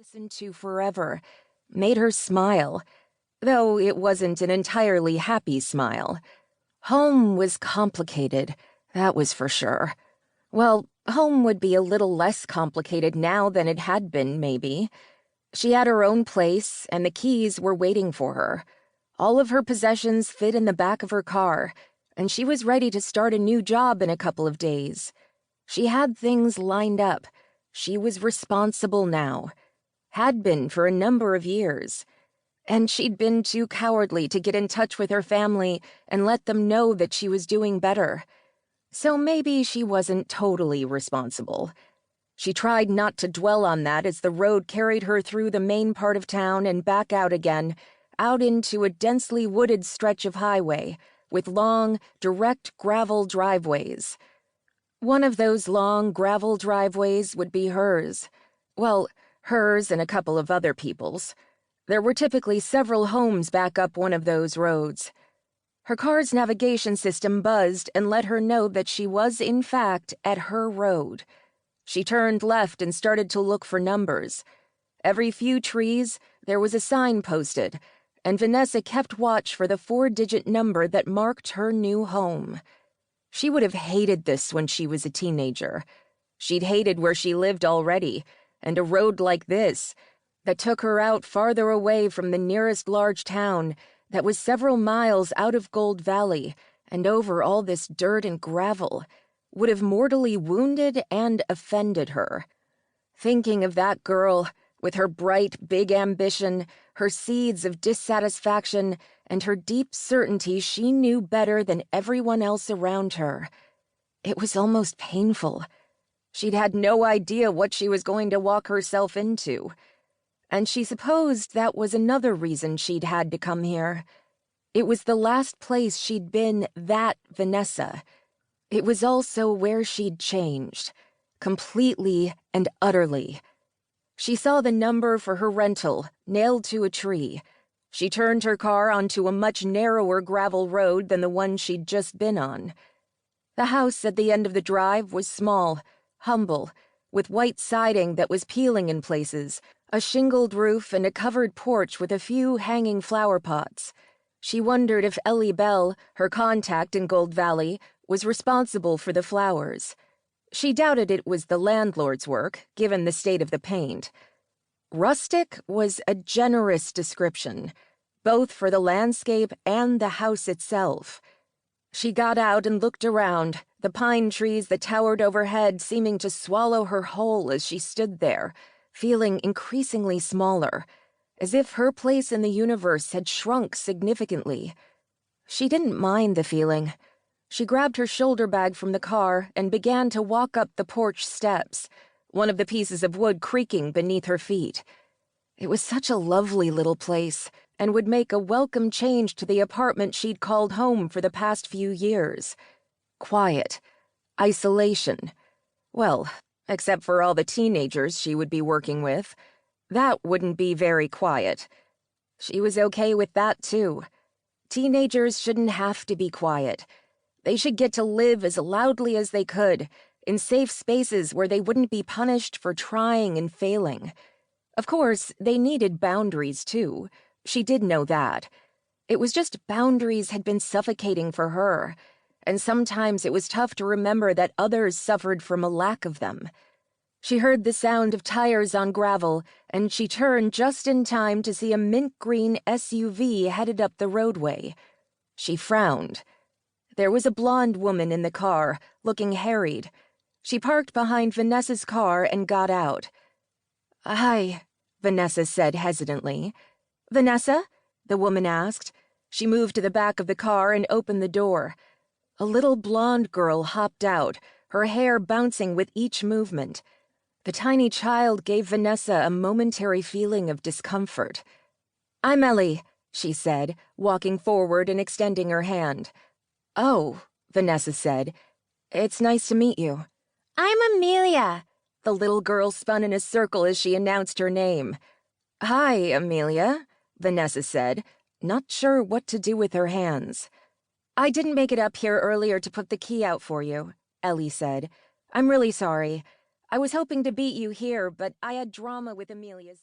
months into forever, made her smile, though it wasn't an entirely happy smile. Home was complicated, that was for sure. Well, home would be a little less complicated now than it had been, maybe. She had her own place, and the keys were waiting for her. All of her possessions fit in the back of her car, and she was ready to start a new job in a couple of days. She had things lined up. She was responsible now. Had been for a number of years. And she'd been too cowardly to get in touch with her family and let them know that she was doing better. So maybe she wasn't totally responsible. She tried not to dwell on that as the road carried her through the main part of town and back out again, out into a densely wooded stretch of highway with long, direct gravel driveways. One of those long gravel driveways would be hers. Well, hers and a couple of other people's. There were typically several homes back up one of those roads. Her car's navigation system buzzed and let her know that she was, in fact, at her road. She turned left and started to look for numbers. Every few trees, there was a sign posted, and Vanessa kept watch for the 4-digit number that marked her new home. She would have hated this when she was a teenager. She'd hated where she lived already, and a road like this, that took her out farther away from the nearest large town, that was several miles out of Gold Valley, and over all this dirt and gravel, would have mortally wounded and offended her. Thinking of that girl, with her bright, big ambition, her seeds of dissatisfaction, and her deep certainty she knew better than everyone else around her, it was almost painful. She'd had no idea what she was going to walk herself into. And she supposed that was another reason she'd had to come here. It was the last place she'd been that Vanessa. It was also where she'd changed, completely and utterly. She saw the number for her rental nailed to a tree. She turned her car onto a much narrower gravel road than the one she'd just been on. The house at the end of the drive was small, humble, with white siding that was peeling in places, a shingled roof and a covered porch with a few hanging flower pots. She wondered if Ellie Bell, her contact in Gold Valley, was responsible for the flowers. She doubted it was the landlord's work, given the state of the paint. Rustic was a generous description, both for the landscape and the house itself. She got out and looked around, the pine trees that towered overhead seeming to swallow her whole as she stood there, feeling increasingly smaller, as if her place in the universe had shrunk significantly. She didn't mind the feeling. She grabbed her shoulder bag from the car and began to walk up the porch steps, one of the pieces of wood creaking beneath her feet. It was such a lovely little place, and would make a welcome change to the apartment she'd called home for the past few years. Quiet. Isolation. Well, except for all the teenagers she would be working with. That wouldn't be very quiet. She was okay with that, too. Teenagers shouldn't have to be quiet. They should get to live as loudly as they could, in safe spaces where they wouldn't be punished for trying and failing. Of course, they needed boundaries, too. She did know that. It was just boundaries had been suffocating for her, and sometimes it was tough to remember that others suffered from a lack of them. She heard the sound of tires on gravel, and she turned just in time to see a mint-green SUV headed up the roadway. She frowned. There was a blonde woman in the car, looking harried. She parked behind Vanessa's car and got out. "Hi," Vanessa said hesitantly. "Vanessa?" the woman asked. She moved to the back of the car and opened the door. A little blonde girl hopped out, her hair bouncing with each movement. The tiny child gave Vanessa a momentary feeling of discomfort. "I'm Ellie," she said, walking forward and extending her hand. "Oh," Vanessa said. "It's nice to meet you." "I'm Amelia." The little girl spun in a circle as she announced her name. "Hi, Amelia," Vanessa said, not sure what to do with her hands. "I didn't make it up here earlier to put the key out for you," Ellie said. "I'm really sorry. I was hoping to beat you here, but I had drama with Amelia's..."